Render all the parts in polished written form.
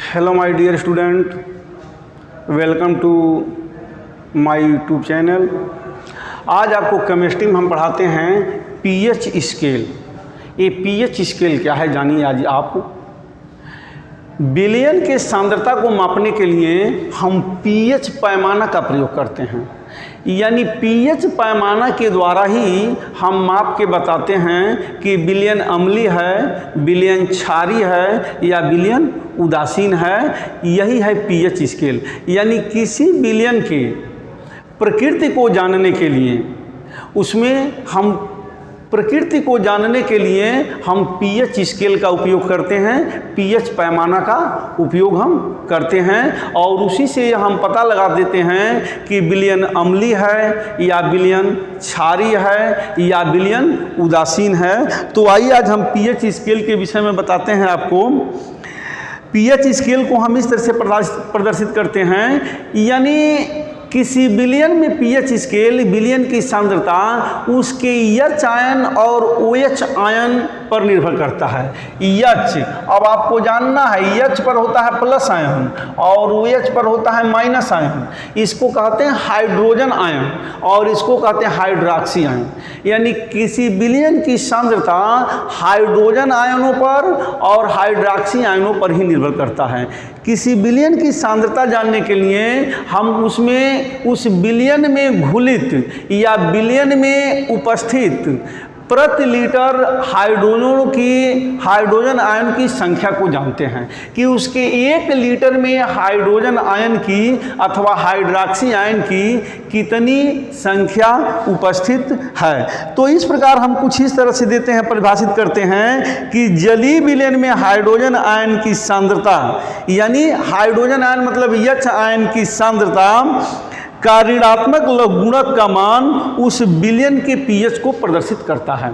Hello my dear student, welcome to my YouTube channel. आज आपको chemistry में हम पढ़ाते हैं पीएच स्केल। ये पीएच स्केल क्या है जानिए आज आप। विलयन के सांद्रता को मापने के लिए हम पीएच पैमाना का प्रयोग करते हैं, यानी पीएच पैमाना के द्वारा ही हम माप के बताते हैं कि विलयन अम्लीय है, विलयन क्षारीय है या विलयन उदासीन है। यही है पीएच स्केल। यानी किसी विलयन के प्रकृति को जानने के लिए प्रकृति को जानने के लिए हम पीएच स्केल का उपयोग करते हैं, पीएच पैमाना का उपयोग हम करते हैं और उसी से हम पता लगा देते हैं कि विलयन अम्लीय है या विलयन क्षारीय है या विलयन उदासीन है। तो आइए आज हम पीएच स्केल के विषय में बताते हैं आपको। पीएच स्केल को हम इस तरह से प्रदर्शित करते हैं, यानी किसी विलयन में पीएच स्केल विलयन की सांद्रता उसके एच आयन और ओएच आयन पर निर्भर करता है। एच अब आपको जानना है, एच पर होता है प्लस आयन और ओएच पर होता है माइनस आयन। इसको कहते हैं हाइड्रोजन आयन और इसको कहते हैं हाइड्रॉक्सी आयन। यानी किसी विलयन की सांद्रता हाइड्रोजन आयनों पर और हाइड्रॉक्सी आयनों पर ही निर्भर करता है। किसी विलयन की सांद्रता जानने के लिए हम उस विलयन में घुलित या विलयन में उपस्थित प्रति लीटर हाइड्रोजन आयन की संख्या को जानते हैं कि उसके 1 लीटर में हाइड्रोजन आयन की अथवा हाइड्रॉक्सी आयन की कितनी संख्या उपस्थित है। तो इस प्रकार हम कुछ इस तरह से देते हैं, परिभाषित करते हैं कि जलीय विलयन में हाइड्रोजन आयन की सांद्रता, यानी हाइड्रोजन आयन मतलब एच आयन की सांद्रता का ऋणात्मक लघुगुणक का मान उस विलयन के पीएच को प्रदर्शित करता है।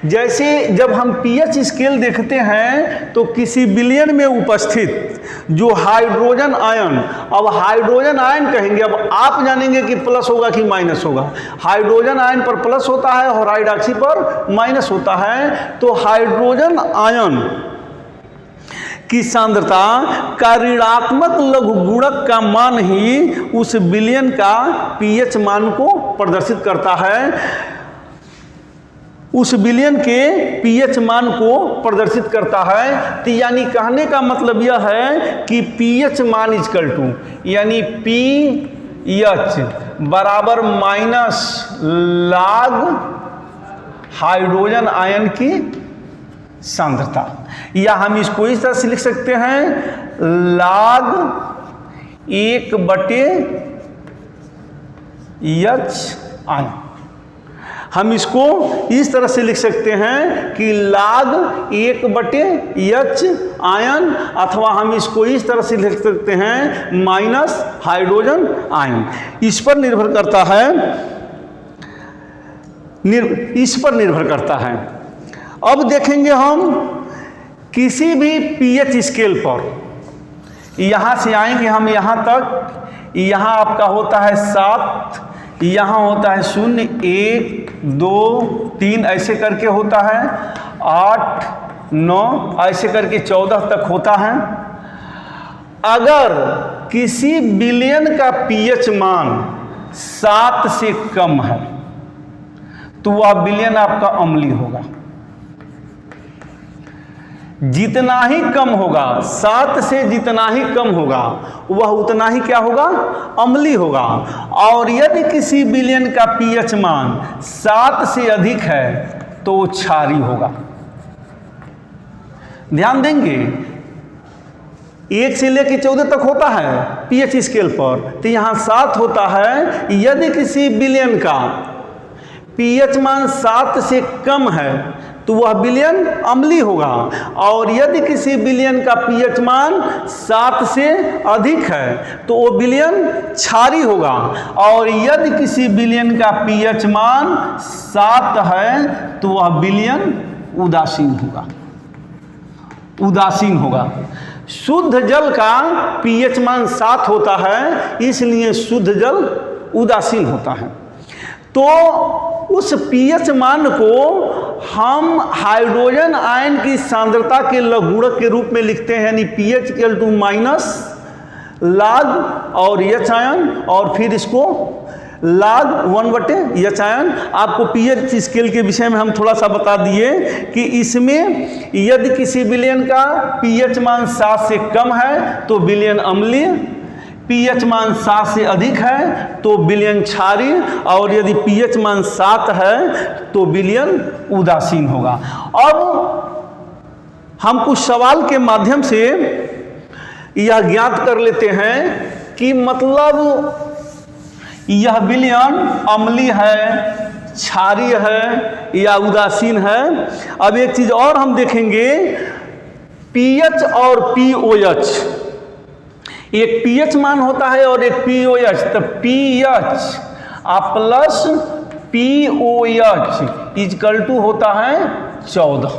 जैसे जब हम पीएच स्केल देखते हैं तो किसी विलयन में उपस्थित जो हाइड्रोजन आयन, अब हाइड्रोजन आयन कहेंगे, अब आप जानेंगे कि प्लस होगा कि माइनस होगा। हाइड्रोजन आयन पर प्लस होता है और हाइड्रॉक्सी पर माइनस होता है। तो हाइड्रोजन आयन की सांद्रता का ऋणात्मक लघुगुणक का मान ही उस विलयन का पीएच मान को प्रदर्शित करता है, उस विलयन के पीएच मान को प्रदर्शित करता है। तो यानी कहने का मतलब यह है कि पीएच मान इक्वल टू, यानी पीएच बराबर माइनस log हाइड्रोजन आयन की सांद्रता, या हम इसको इस तरह से लिख सकते हैं log 1/H आयन। हम इसको इस तरह से लिख सकते हैं कि log 1/H आयन, अथवा हम इसको इस तरह से लिख सकते हैं माइनस हाइड्रोजन आयन। इस पर निर्भर करता है। अब देखेंगे हम किसी भी पीएच स्केल पर, यहाँ से आएंगे हम यहाँ तक, यहाँ आपका होता है 7, यहाँ होता है 0, 1, 2, 3 ऐसे करके होता है, 8, 9 ऐसे करके 14 तक होता है। अगर किसी विलयन का पीएच मान 7 से कम है तो वह विलयन आपका अम्लीय होगा। जितना ही कम होगा, 7 से जितना ही कम होगा वह उतना ही क्या होगा, अम्लीय होगा। और यदि किसी विलयन का पीएच मान 7 से अधिक है तो वो क्षारीय होगा। ध्यान देंगे 1 से लेकर 14 तक होता है पीएच स्केल पर, तो यहाँ 7 होता है। यदि किसी विलयन का पीएच मान 7 से कम है तो वह विलयन अम्लीय होगा, और यदि किसी विलयन का पीएच मान 7 से अधिक है तो वो विलयन क्षारीय होगा, और यदि किसी विलयन का पीएच मान 7 है तो वह विलयन उदासीन होगा। शुद्ध जल का पीएच मान 7 होता है, इसलिए शुद्ध जल उदासीन होता है। तो उस पीएच मान को हम हाइड्रोजन आयन की सांद्रता के लघुगणक के रूप में लिखते हैं, यानी pH equal to minus log और H आयन, और फिर इसको log 1/H आयन। आपको pH स्केल के विषय में हम थोड़ा सा बता दिए कि इसमें यदि किसी विलयन का pH मान 7 से कम है तो विलयन अम्लीय, pH मान 7 से अधिक है तो विलयन क्षारीय, और यदि pH मान 7 है तो विलयन उदासीन होगा। अब हम कुछ सवाल के माध्यम से यह ज्ञात कर लेते हैं कि मतलब यह विलयन अम्लीय है, क्षारीय है या उदासीन है। अब एक चीज और हम देखेंगे, pH और pOH, एक pH मान होता है और एक pOH। तो pH plus pOH equal to होता है 14।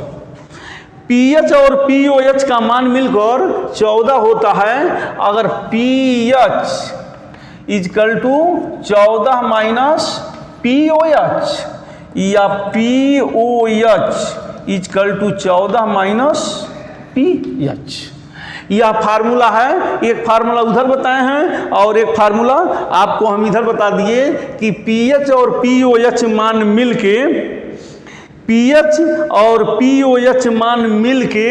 pH और pOH का मान मिलकर 14 होता है। अगर pH equal to 14 minus pOH या pOH equal to 14 minus pH, यह फार्मूला है। एक फार्मूला उधर बताए हैं और एक फार्मूला आपको हम इधर बता दिए कि pH और pOH मान मिलके, pH और pOH मान मिलके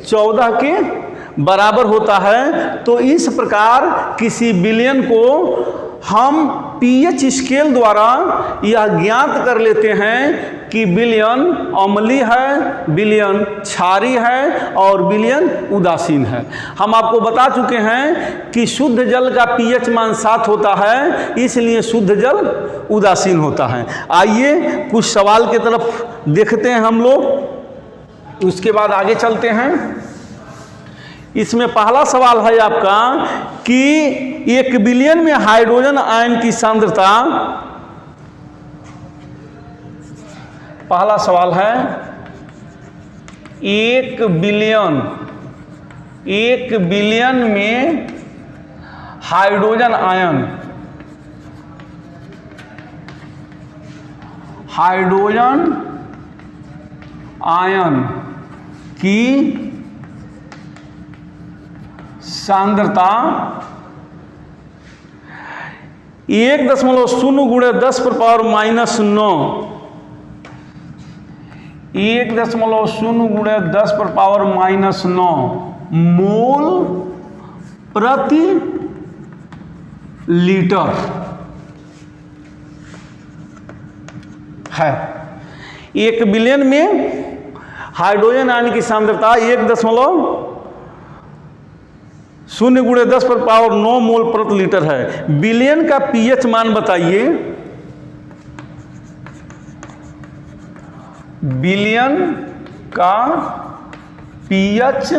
14 के बराबर होता है। तो इस प्रकार किसी विलयन को हम pH स्केल द्वारा यह ज्ञात कर लेते हैं कि विलयन अम्लीय है, विलयन क्षारीय है और विलयन उदासीन है। हम आपको बता चुके हैं कि शुद्ध जल का pH मान 7 होता है, इसलिए शुद्ध जल उदासीन होता है। आइए कुछ सवाल की तरफ देखते हैं हम लोग, उसके बाद आगे चलते हैं। इसमें पहला सवाल है आपका कि एक विलयन में हाइड्रोजन आयन की सांद्रता, पहला सवाल है एक विलयन में हाइड्रोजन आयन की सांद्रता 1.0 × 10⁻⁹ 1.0 × 10⁻⁹ मोल प्रति लीटर है। एक विलयन में हाइड्रोजन आयन की सांद्रता 1.0 × 10⁻⁹ मोल प्रति लीटर है। विलयन का pH मान बताइए। विलयन का pH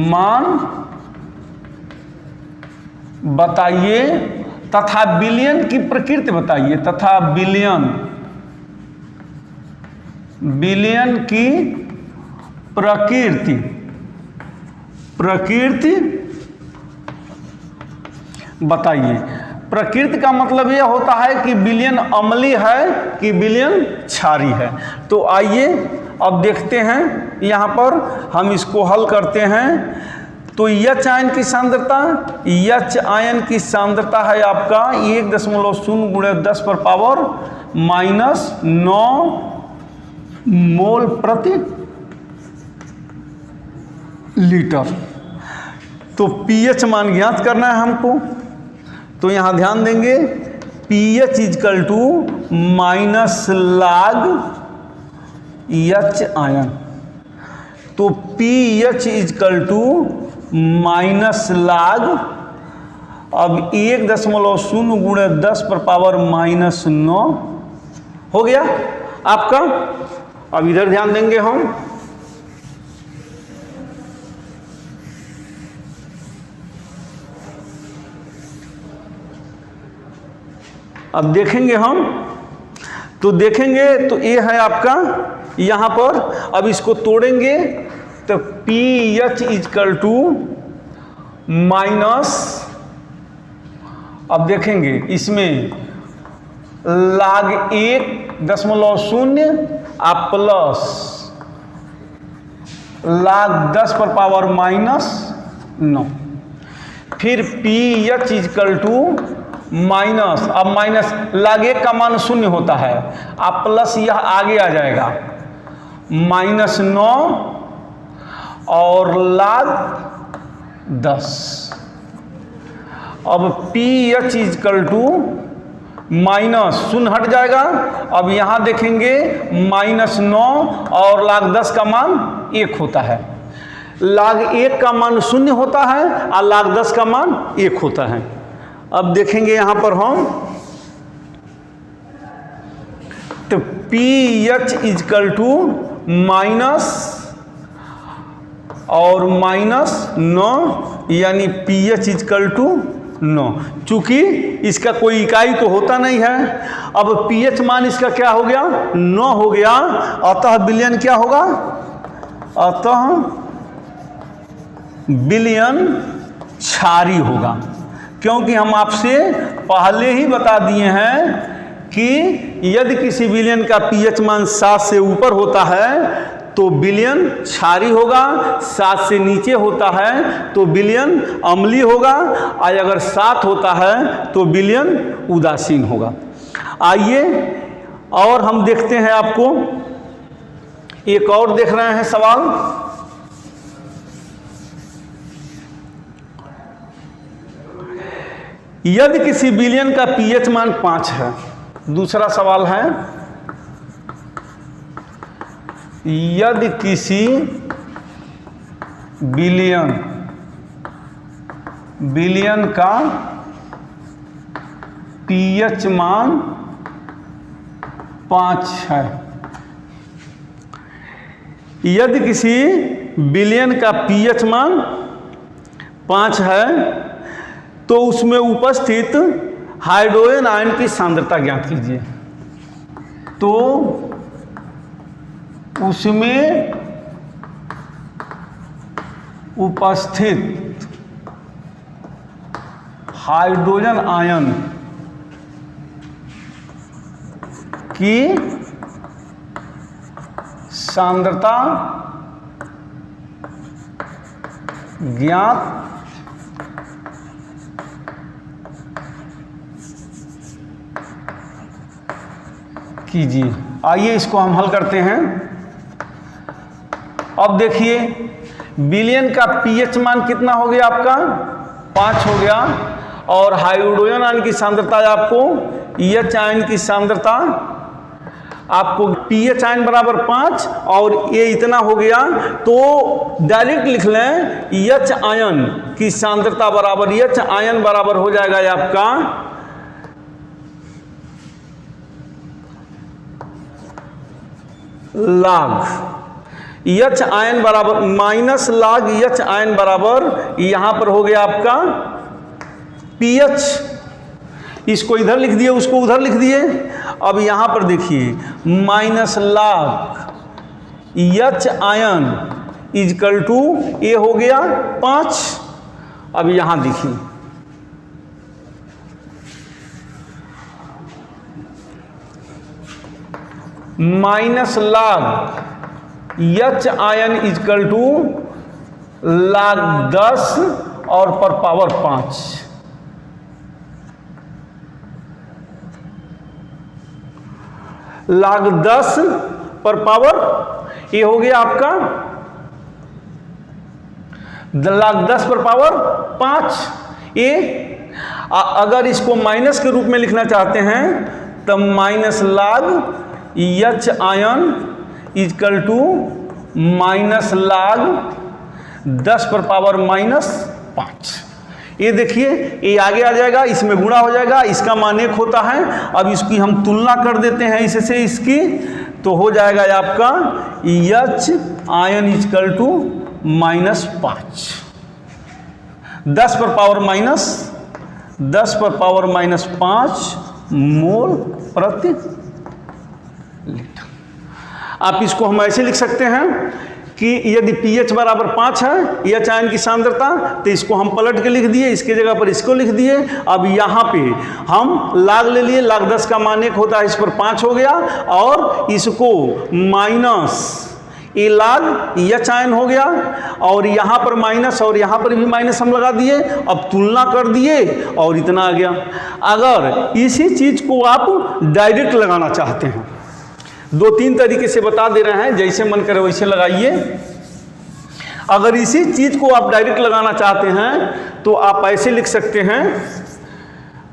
मान बताइए तथा विलयन की प्रकृति बताइए, तथा विलयन की प्रकृति बताइए। प्रकृति का मतलब यह होता है कि विलयन अम्लीय है कि विलयन क्षारीय है। तो आइए अब देखते हैं, यहाँ पर हम इसको हल करते हैं। तो H आयन की सांद्रता, H आयन की सांद्रता है आपका 1.0 × 10⁻⁹ मोल प्रति लीटर। तो pH मान ज्ञात करना है हमको, तो यहाँ ध्यान देंगे pH equal to -log H ion. तो pH इक्वल टू -log, अब 1.0 × 10⁻⁹ हो गया आपका। अब इधर ध्यान देंगे हम, अब देखेंगे हम, तो देखेंगे तो ये है आपका यहाँ पर। अब इसको तोड़ेंगे तो pH इक्वल टू माइनस, अब देखेंगे इसमें log 1.0 आप प्लस log 10 पर पावर -9, फिर pH इजकल टू माइनस, अब माइनस log 1 का मान 0 होता है, आप प्लस यह आगे आ जाएगा -9 और log 10। अब pH इजकल टू माइनस 0 हट जाएगा, अब यहाँ देखेंगे -9 और log 10 का मान 1 होता है, log 1 का मान 0 होता है और log 10 का मान 1 होता है। अब देखेंगे यहाँ पर हम तो pH इजकल टू माइनस और -9 यानी pH इजकल टू 9, चूंकि इसका कोई इकाई तो होता नहीं है। अब pH मान इसका क्या हो गया 9 हो गया, अतः विलयन क्या होगा, अतः विलयन क्षारी होगा, क्योंकि हम आपसे पहले ही बता दिए हैं कि यदि किसी विलयन का pH मान 7 से ऊपर होता है तो विलयन क्षारी होगा, 7 से नीचे होता है तो विलयन अम्लीय होगा, और अगर 7 होता है तो विलयन उदासीन होगा। आइए और हम देखते हैं, आपको एक और देख रहे हैं सवाल। यदि किसी विलयन का pH मान 5 है, दूसरा सवाल है यदि किसी विलयन का pH मान 5 है, यदि किसी विलयन का pH मान 5 है तो उसमें उपस्थित हाइड्रोजन आयन की सांद्रता ज्ञात कीजिए। तो उसमें उपस्थित हाइड्रोजन आयन की सांद्रता ज्ञात कीजिए। आइए इसको हम हल करते हैं। अब देखिए विलयन का pH मान कितना हो गया आपका 5 हो गया, और हाइड्रोजन आयन की सांद्रता आपको H आयन की सांद्रता आपको pH आयन बराबर 5 और ये इतना हो गया, तो डायरेक्ट लिख लें H आयन की सांद्रता बराबर H आयन बराबर हो जाएगा आपका log H आयन बराबर माइनस log H आयन बराबर यहां पर हो गया आपका pH, इसको इधर लिख दिए उसको उधर लिख दिए। अब यहां पर देखिए minus log H ion equal to ये हो गया 5। अब यहां देखिए minus log H ion equal to log 10 और पर पावर 5। log 10 पर पावर ये हो गया आपका log 10 पर पावर 5। ये अगर इसको माइनस के रूप में लिखना चाहते हैं तो minus log H ion equal to minus log 10 पर पावर -5। ये देखिए ये आगे आ जाएगा, इसमें गुणा हो जाएगा, इसका मान 1 होता है। अब इसकी हम तुलना कर देते हैं इससे इसकी, तो हो जाएगा आपका H आयन इजकल टू -5 10 पर पावर -5 मोल प्रति लीटर। आप इसको हम ऐसे लिख सकते हैं कि यदि pH बराबर 5 है एच आयन की सांद्रता, तो इसको हम पलट के लिख दिए, इसके जगह पर इसको लिख दिए। अब यहाँ पे हम लाग ले लिए, लाग 10 का मान 1 होता है, इस पर 5 हो गया, और इसको माइनस ए लाग एच आयन हो गया, और यहाँ पर माइनस और यहाँ पर भी माइनस हम लगा दिए। अब तुलना कर दिए और इतना आ गया। अगर इसी चीज को आप डायरेक्ट लगाना चाहते हैं, 2-3 तरीके से बता दे रहे हैं, जैसे मन करे वैसे लगाइए। अगर इसी चीज को आप डायरेक्ट लगाना चाहते हैं तो आप ऐसे लिख सकते हैं,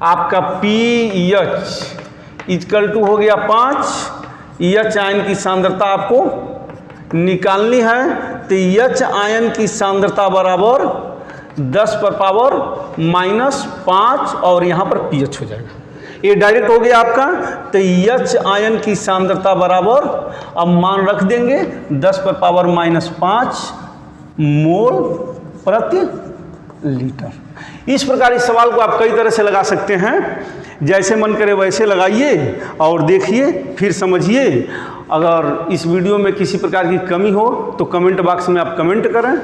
आपका pH इक्वल टू हो गया 5, एच आयन की सांद्रता आपको निकालनी है, तो एच आयन की सांद्रता बराबर 10 पर पावर -5 और यहाँ पर pH हो जाएगा। ये डायरेक्ट हो गया आपका। तो एच आयन की सांद्रता बराबर, अब मान रख देंगे 10 पर पावर -5 मोल प्रति लीटर। इस प्रकार इस सवाल को आप कई तरह से लगा सकते हैं, जैसे मन करे वैसे लगाइए और देखिए, फिर समझिए। अगर इस वीडियो में किसी प्रकार की कमी हो तो कमेंट बॉक्स में आप कमेंट करें,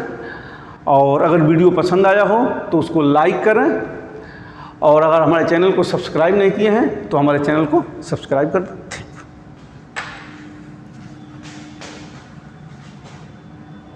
और अगर वीडियो पसंद आया हो तो उसको लाइक करें, और अगर हमारे चैनल को सब्सक्राइब नहीं किए हैं तो हमारे चैनल को सब्सक्राइब कर दें।